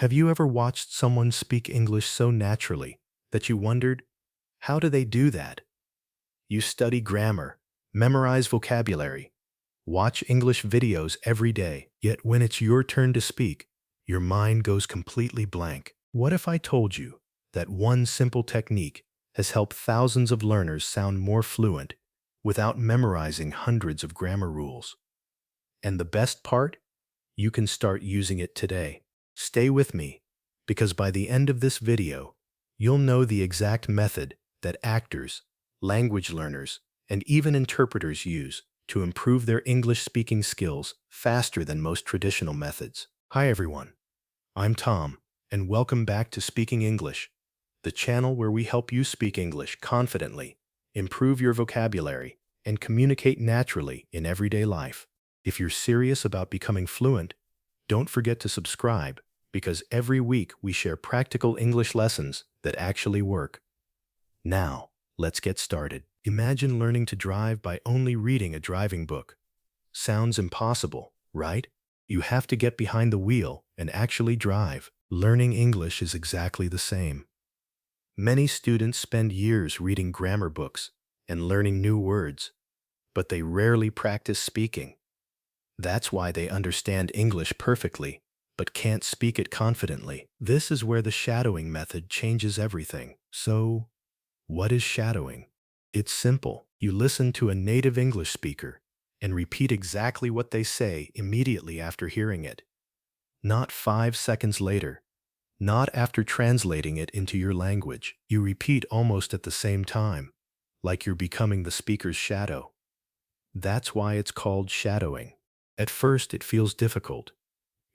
Have you ever watched someone speak English so naturally that you wondered, how do they do that? You study grammar, memorize vocabulary, watch English videos every day, yet when it's your turn to speak, your mind goes completely blank. What if I told you that one simple technique has helped thousands of learners sound more fluent without memorizing hundreds of grammar rules? And the best part? You can start using it today. Stay with me, because by the end of this video, you'll know the exact method that actors, language learners, and even interpreters use to improve their English speaking skills faster than most traditional methods. Hi everyone, I'm Tom, and welcome back to Speaking English, the channel where we help you speak English confidently, improve your vocabulary, and communicate naturally in everyday life. If you're serious about becoming fluent, don't forget to subscribe, because every week we share practical English lessons that actually work. Now, let's get started. Imagine learning to drive by only reading a driving book. Sounds impossible, right? You have to get behind the wheel and actually drive. Learning English is exactly the same. Many students spend years reading grammar books and learning new words, but they rarely practice speaking. That's why they understand English perfectly, but can't speak it confidently. This is where the shadowing method changes everything. So, what is shadowing? It's simple. You listen to a native English speaker and repeat exactly what they say immediately after hearing it. Not 5 seconds later. Not after translating it into your language. You repeat almost at the same time, like you're becoming the speaker's shadow. That's why it's called shadowing. At first, it feels difficult.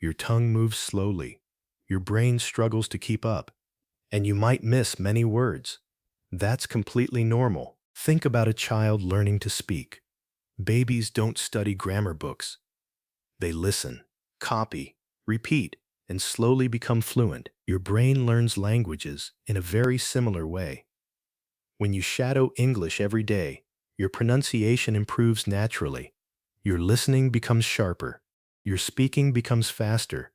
Your tongue moves slowly, your brain struggles to keep up, and you might miss many words. That's completely normal. Think about a child learning to speak. Babies don't study grammar books. They listen, copy, repeat, and slowly become fluent. Your brain learns languages in a very similar way. When you shadow English every day, your pronunciation improves naturally. Your listening becomes sharper, your speaking becomes faster,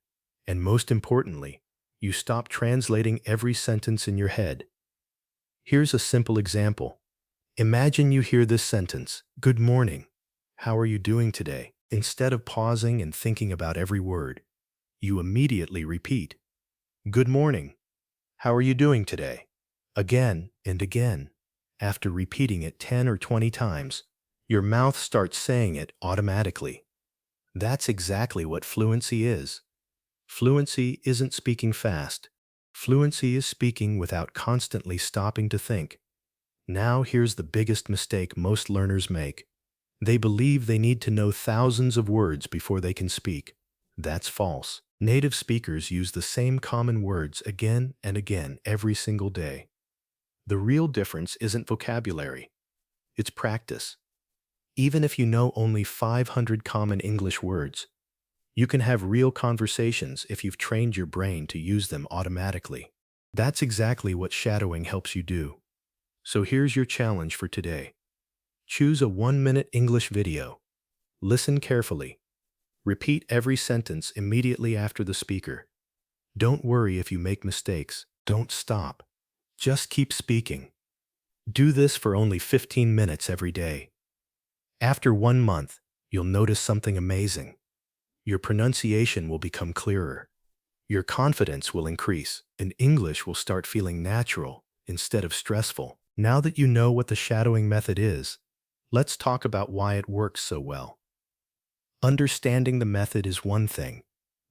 and most importantly, you stop translating every sentence in your head. Here's a simple example. Imagine you hear this sentence, "Good morning. How are you doing today?" Instead of pausing and thinking about every word, you immediately repeat, "Good morning. How are you doing today?" Again and again. After repeating it 10 or 20 times, your mouth starts saying it automatically. That's exactly what fluency is. Fluency isn't speaking fast. Fluency is speaking without constantly stopping to think. Now here's the biggest mistake most learners make. They believe they need to know thousands of words before they can speak. That's false. Native speakers use the same common words again and again every single day. The real difference isn't vocabulary. It's practice. Even if you know only 500 common English words, you can have real conversations if you've trained your brain to use them automatically. That's exactly what shadowing helps you do. So here's your challenge for today. Choose a 1-minute English video. Listen carefully. Repeat every sentence immediately after the speaker. Don't worry if you make mistakes. Don't stop. Just keep speaking. Do this for only 15 minutes every day. After 1 month, you'll notice something amazing. Your pronunciation will become clearer. Your confidence will increase, and English will start feeling natural instead of stressful. Now that you know what the shadowing method is, let's talk about why it works so well. Understanding the method is one thing,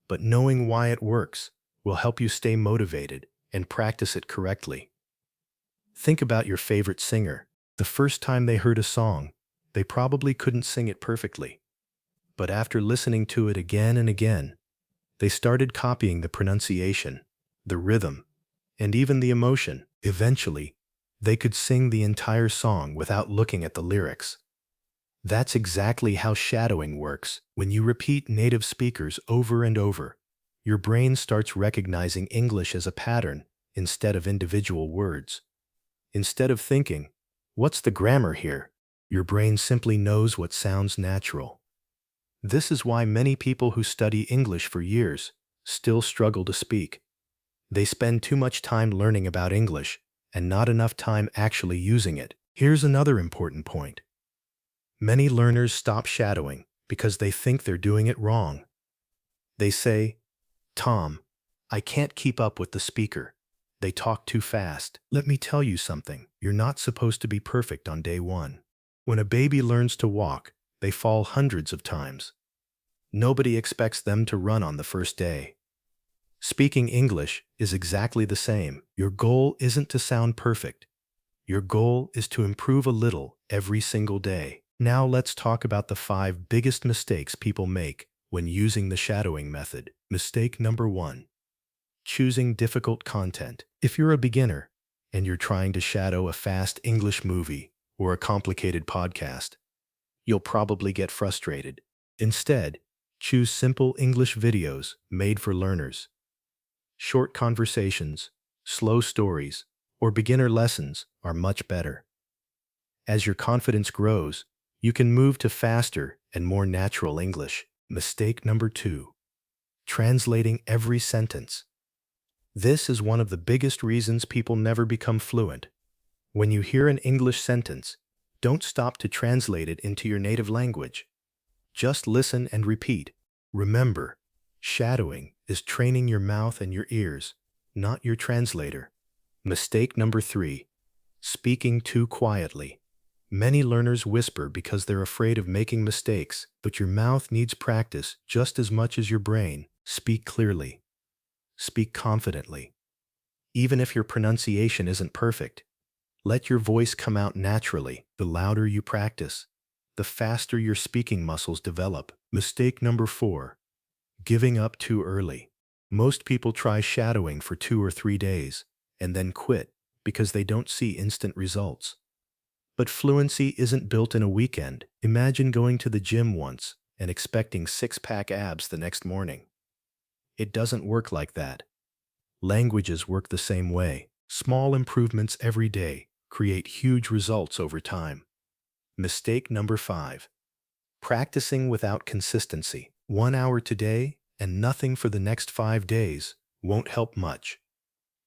but knowing why it works will help you stay motivated and practice it correctly. Think about your favorite singer. The first time they heard a song, they probably couldn't sing it perfectly. But after listening to it again and again, they started copying the pronunciation, the rhythm, and even the emotion. Eventually, they could sing the entire song without looking at the lyrics. That's exactly how shadowing works. When you repeat native speakers over and over, your brain starts recognizing English as a pattern instead of individual words. Instead of thinking, "What's the grammar here?" your brain simply knows what sounds natural. This is why many people who study English for years still struggle to speak. They spend too much time learning about English and not enough time actually using it. Here's another important point. Many learners stop shadowing because they think they're doing it wrong. They say, "Tom, I can't keep up with the speaker. They talk too fast." Let me tell you something. You're not supposed to be perfect on day one. When a baby learns to walk, they fall hundreds of times. Nobody expects them to run on the first day. Speaking English is exactly the same. Your goal isn't to sound perfect. Your goal is to improve a little every single day. Now let's talk about the 5 biggest mistakes people make when using the shadowing method. Mistake number 1. Choosing difficult content. If you're a beginner and you're trying to shadow a fast English movie or a complicated podcast, you'll probably get frustrated. Instead, choose simple English videos made for learners. Short conversations, slow stories, or beginner lessons are much better. As your confidence grows, you can move to faster and more natural English. Mistake number 2. Translating every sentence. This is one of the biggest reasons people never become fluent. When you hear an English sentence, don't stop to translate it into your native language. Just listen and repeat. Remember, shadowing is training your mouth and your ears, not your translator. Mistake number 3. Speaking too quietly. Many learners whisper because they're afraid of making mistakes, but your mouth needs practice just as much as your brain. Speak clearly. Speak confidently. Even if your pronunciation isn't perfect, let your voice come out naturally. The louder you practice, the faster your speaking muscles develop. Mistake number 4. Giving up too early. Most people try shadowing for 2 or 3 days and then quit because they don't see instant results. But fluency isn't built in a weekend. Imagine going to the gym once and expecting 6-pack abs the next morning. It doesn't work like that. Languages work the same way. Small improvements every day create huge results over time. Mistake number 5. Practicing without consistency. 1 hour today and nothing for the next 5 days won't help much.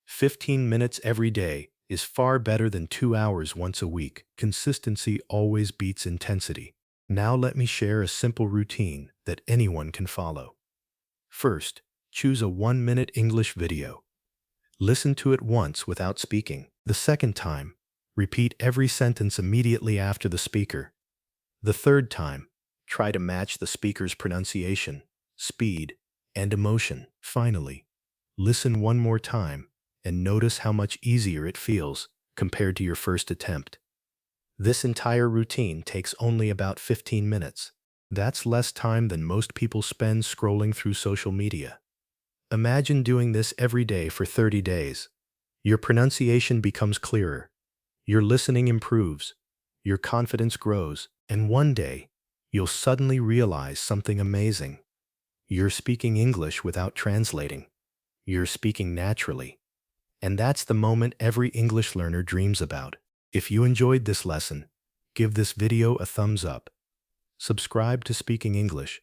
15 minutes every day is far better than 2 hours once a week. Consistency always beats intensity. Now let me share a simple routine that anyone can follow. First, choose a 1-minute English video. Listen to it once without speaking. The second time, repeat every sentence immediately after the speaker. The third time, try to match the speaker's pronunciation, speed, and emotion. Finally, listen one more time and notice how much easier it feels compared to your first attempt. This entire routine takes only about 15 minutes. That's less time than most people spend scrolling through social media. Imagine doing this every day for 30 days. Your pronunciation becomes clearer, your listening improves, your confidence grows, and one day, you'll suddenly realize something amazing. You're speaking English without translating. You're speaking naturally. And that's the moment every English learner dreams about. If you enjoyed this lesson, give this video a thumbs up. Subscribe to Speaking English,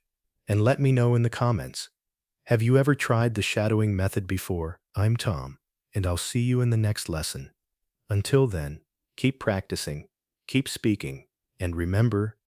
and let me know in the comments. Have you ever tried the shadowing method before? I'm Tom, and I'll see you in the next lesson. Until then, keep practicing, keep speaking, and remember,